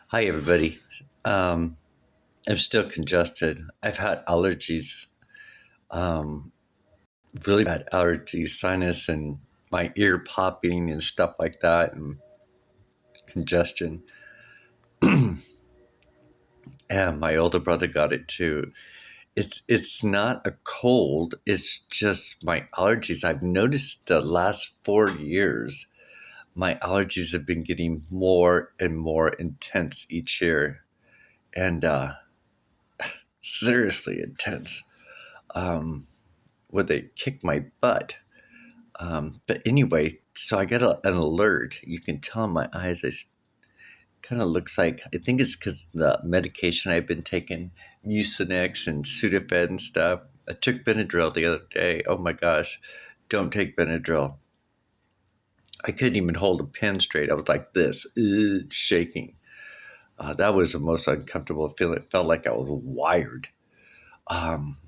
Hi, everybody. Um, I'm still congested. I've had allergies, um, really bad allergies, sinus and my ear popping and stuff like that, and congestion. And my older brother got it too. It's not a cold. It's just my allergies. I've noticed the last 4 years, my allergies have been getting more and more intense each year, and seriously intense. Um, where they kick my butt. But anyway, so I got an alert. You can tell in my eyes, it kind of looks like, I think it's because the medication I've been taking, Mucinex and Sudafed and stuff. I took Benadryl the other day. Oh my gosh, don't take Benadryl. I couldn't even hold a pen straight. I was like this, shaking. That was the most uncomfortable feeling. It felt like I was wired. Um,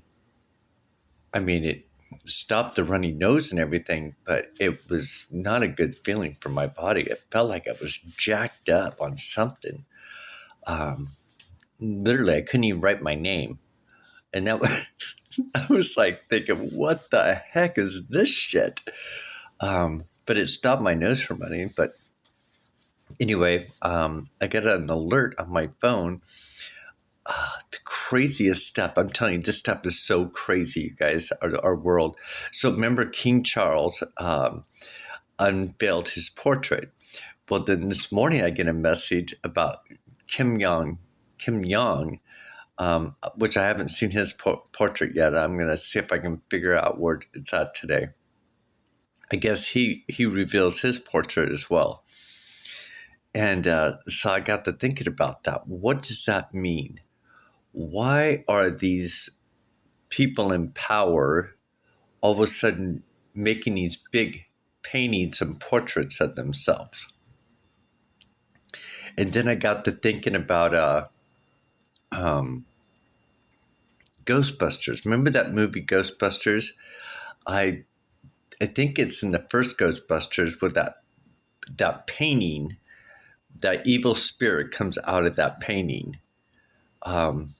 I mean, it stopped the runny nose and everything, but it was not a good feeling for my body. It felt like I was jacked up on something. Um, Literally, I couldn't even write my name. And that was, I was like thinking, what the heck is this shit? But it stopped my nose from running. But anyway, I got an alert on my phone. The craziest step. I'm telling you, this step is so crazy, you guys, our world. So remember King Charles unveiled his portrait. Well, then this morning I get a message about Kim Jong, which I haven't seen his portrait yet. I'm going to see if I can figure out where it's at today. I guess he reveals his portrait as well. And so I got to thinking about that. What does that mean? Why are these people in power all of a sudden making these big paintings and portraits of themselves? And then I got to thinking about um, Ghostbusters. Remember that movie Ghostbusters? I I think it's in the first Ghostbusters where that painting, that evil spirit comes out of that painting, um,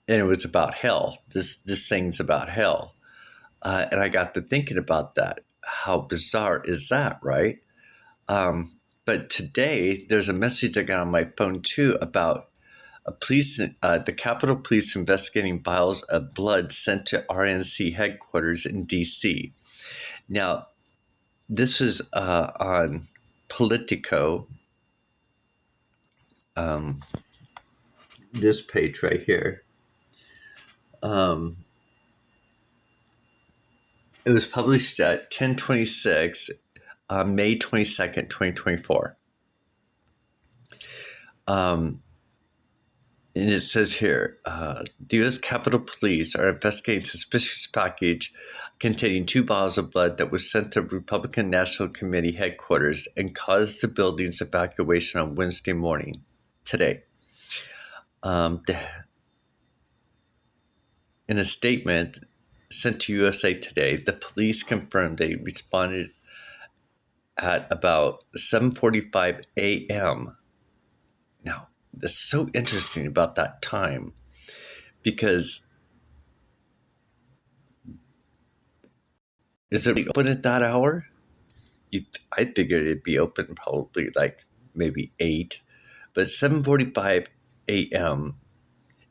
and it was about hell. This thing's about hell, and I got to thinking about that. How bizarre is that, right? But today there's a message I got on my phone too about the Capitol Police investigating vials of blood sent to RNC headquarters in D.C. Now, this is on Politico, um, this page right here. Um, it was published at 10/26, May 22nd, 2024. Um, And it says here, the U.S. Capitol Police are investigating suspicious package containing 2 bottles of blood that was sent to Republican National Committee headquarters and caused the building's evacuation on Wednesday morning, today. In a statement sent to USA Today, the police confirmed they responded at about 7:45 a.m. Now, that's so interesting about that time because is it open at that hour? I figured it'd be open probably like maybe 8, but 7:45 a.m.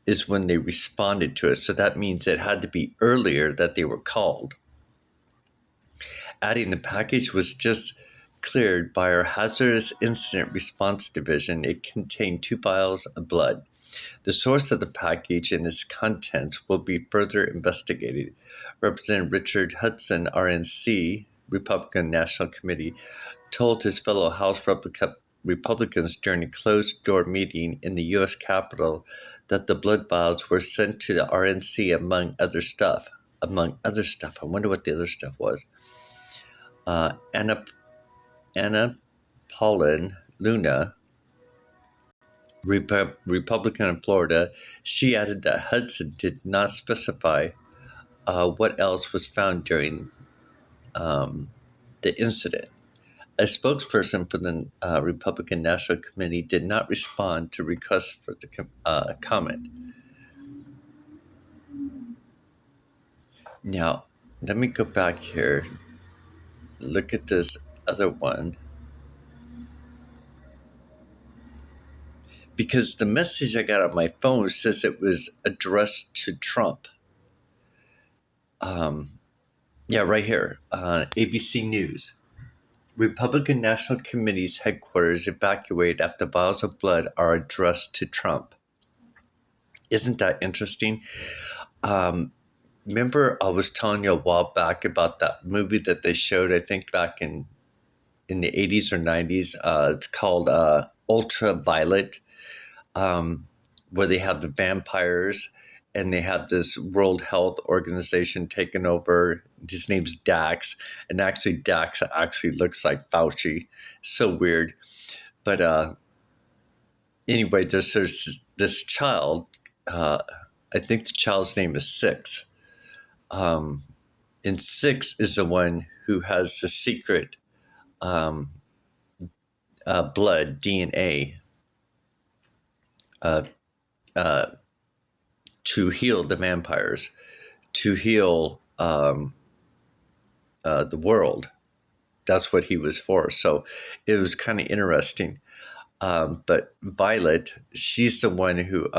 is when they responded to it. So that means it had to be earlier that they were called. Adding the package was just cleared by our Hazardous Incident Response Division. It contained 2 vials of blood. The source of the package and its contents will be further investigated. Representative Richard Hudson, RNC, Republican National Committee, told his fellow House Republicans during a closed-door meeting in the U.S. Capitol that the blood vials were sent to the RNC among other stuff. Among other stuff. I wonder what the other stuff was. Anna Paulin Luna, Republican in Florida, she added that Hudson did not specify what else was found during the incident. A spokesperson for the Republican National Committee did not respond to requests for the comment. Now, let me go back here. Look at this other one. Because the message I got on my phone says it was addressed to Trump. Yeah, right here. ABC News. Republican National Committee's headquarters evacuated after vials of blood are addressed to Trump. Isn't that interesting? Remember I was telling you a while back about that movie that they showed, I think back in the 80s or 90s. It's called Ultraviolet, where they have the vampires and they have this World Health Organization taken over. His name's Dax, and actually Dax actually looks like Fauci. So weird. But anyway, there's this child. I think the child's name is Six. And Six is the one who has the secret blood DNA uh, uh, to heal the vampires, to heal the world. That's what he was for. So it was kind of interesting. But Violet, she's the one who,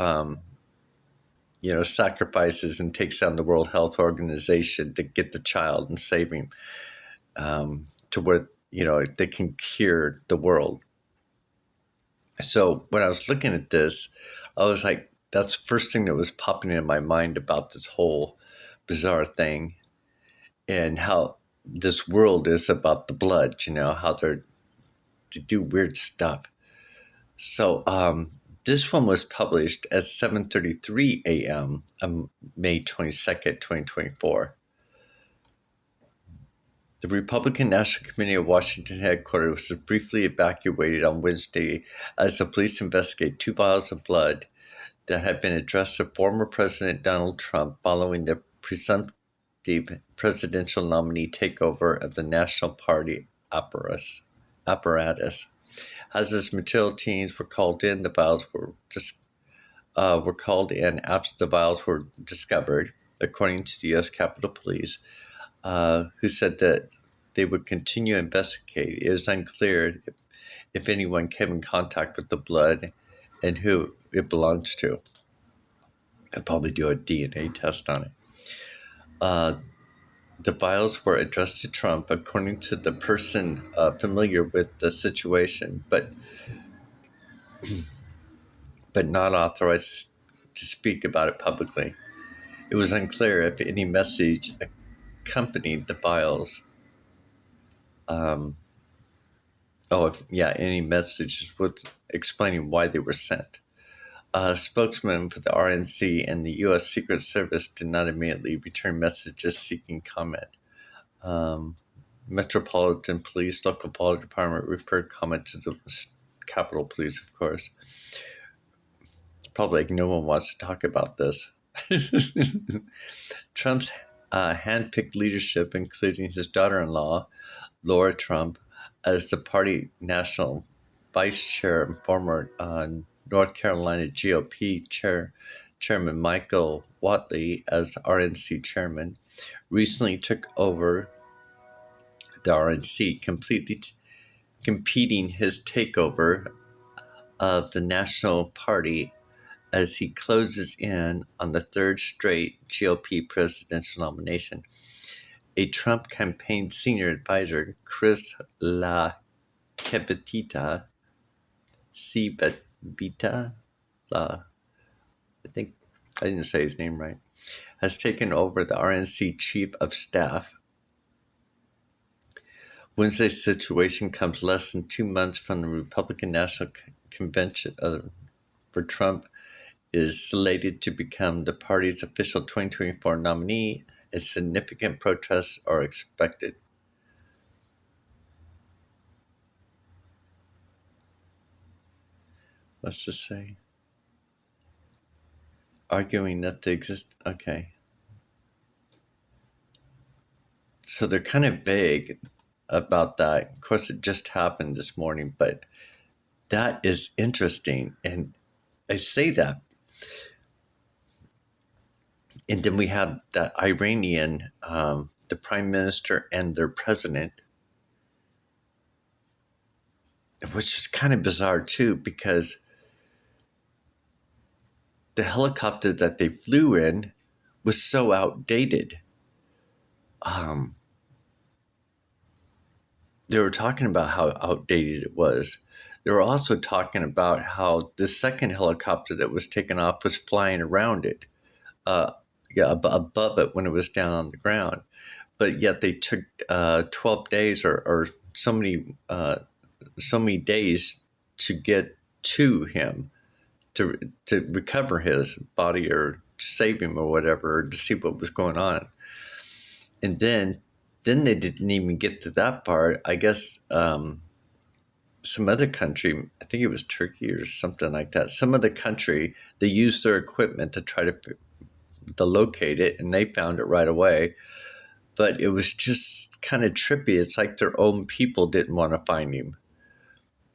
sacrifices and takes down the World Health Organization to get the child and save him, to where, they can cure the world. So when I was looking at this, I was like, that's the first thing that was popping in my mind about this whole bizarre thing, and how this world is about the blood, how they do weird stuff. So this one was published at 7:33 a.m. on May 22nd, 2024. The Republican National Committee of Washington headquarters was briefly evacuated on Wednesday as the police investigate 2 vials of blood that had been addressed to former President Donald Trump following the presumptive presidential nominee takeover of the National Party apparatus. As material teams were called in, the vials were called in after the vials were discovered, according to the U.S. Capitol Police, who said that they would continue to investigate. It is unclear if anyone came in contact with the blood and who it belongs to. I'll probably do a DNA test on it. The vials were addressed to Trump, according to the person familiar with the situation, but not authorized to speak about it publicly. It was unclear if any message accompanied the vials. Any messages with explaining why they were sent. A spokesman for the RNC and the U.S. Secret Service did not immediately return messages seeking comment. Metropolitan Police, local police department referred comment to the Capitol Police, of course. It's probably like no one wants to talk about this. Trump's handpicked leadership, including his daughter-in-law, Laura Trump, as the party national vice chair and former North Carolina GOP chairman Michael Whatley as RNC chairman, recently took over the RNC, completely competing his takeover of the National Party as he closes in on the third straight GOP presidential nomination. A Trump campaign senior advisor, Chris LaCivita, I think I didn't say his name right, has taken over the RNC chief of staff. Wednesday's situation comes less than 2 months from the Republican National Convention for Trump is slated to become the party's official 2024 nominee, and significant protests are expected. What's this say? Arguing that they exist. Okay. So they're kind of vague. about that. Of course, it just happened this morning, but that is interesting. And I say that. And then we have that Iranian, the prime minister and their president, which is kind of bizarre too, because the helicopter that they flew in was so outdated. They were talking about how outdated it was. They were also talking about how the second helicopter that was taken off was flying around it, uh, yeah, above it when it was down on the ground. But yet they took 12 days or so many days to get to him to recover his body or to save him or whatever, or to see what was going on. And then they didn't even get to that part. I guess some other country, I think it was Turkey or something like that, some other country, they used their equipment to try to locate it, and they found it right away. But it was just kind of trippy. It's like their own people didn't want to find him.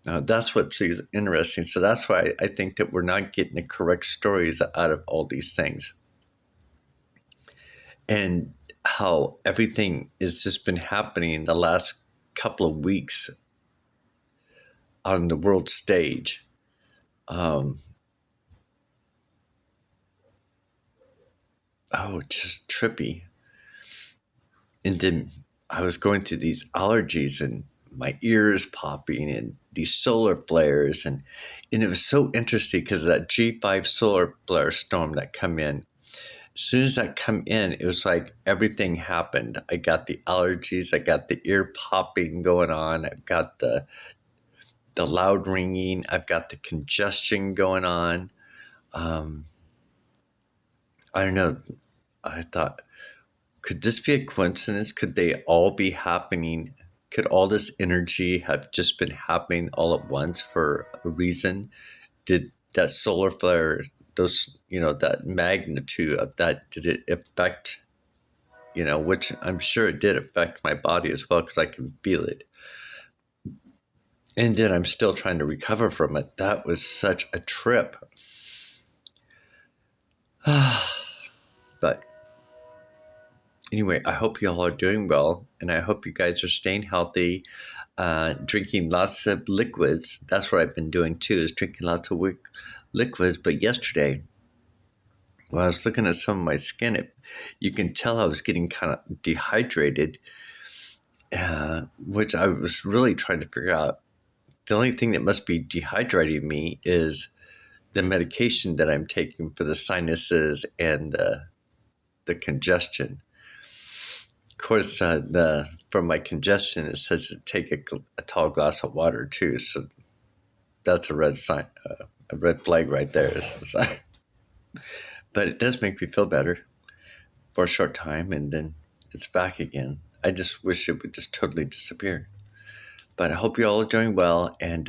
That's what's interesting. So that's why I think that we're not getting the correct stories out of all these things. And how everything has just been happening in the last couple of weeks on the world stage. Just trippy. And then I was going through these allergies and my ears popping and these solar flares. And it was so interesting because that G5 solar flare storm that come in, as soon as that come in, it was like everything happened. I got the allergies. I got the ear popping going on. I've got the loud ringing. I've got the congestion going on. I don't know. I thought, could this be a coincidence? Could they all be happening? Could all this energy have just been happening all at once for a reason? Did that solar flare, that magnitude of that, did it affect, which I'm sure it did affect my body as well because I can feel it. And then I'm still trying to recover from it. That was such a trip. But anyway, I hope you all are doing well, and I hope you guys are staying healthy, drinking lots of liquids. That's what I've been doing too, is drinking lots of liquids. But yesterday, when I was looking at some of my skin, you can tell I was getting kind of dehydrated, which I was really trying to figure out. The only thing that must be dehydrating me is the medication that I'm taking for the sinuses and the congestion. Of course, for my congestion, it says to take a tall glass of water too. So that's a red sign, a red flag right there. But it does make me feel better for a short time, and then it's back again. I just wish it would just totally disappear. But I hope you all are doing well, and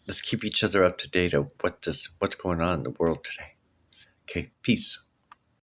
let's keep each other up to date of what's going on in the world today. Okay, peace.